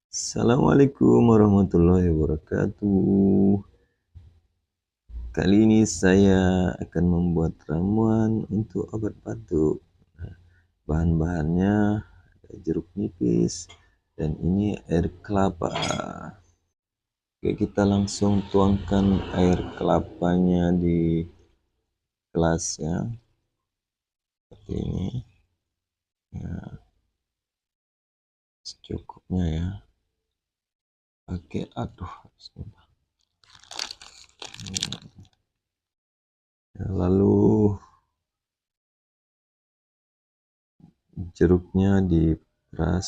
Assalamualaikum warahmatullahi wabarakatuh. Kali ini saya akan membuat ramuan untuk obat batuk. Nah, bahan-bahannya ada jeruk nipis dan ini air kelapa. Oke, kita langsung tuangkan air kelapanya di gelas ya, seperti ini. Nah, secukupnya ya. Oke, aduk. Ya, lalu jeruknya diperas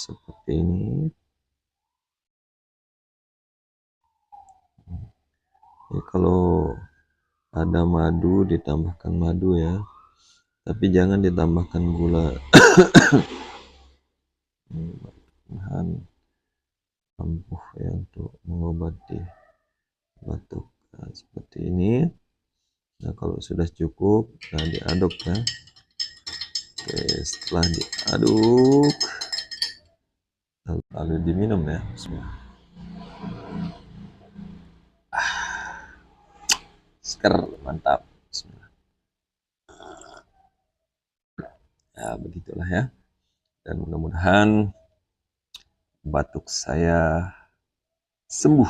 seperti ini. Ya, kalau ada madu ditambahkan madu ya, tapi jangan ditambahkan gula. Bahan ampuh ya untuk mengobati batuk. Nah, seperti ini. Nah, kalau sudah cukup, nah diaduk ya. Oke, setelah diaduk lalu diminum ya. Bismillah. Seger, mantap. Bismillah. Ya, begitulah ya. Dan mudah-mudahan batuk saya sembuh.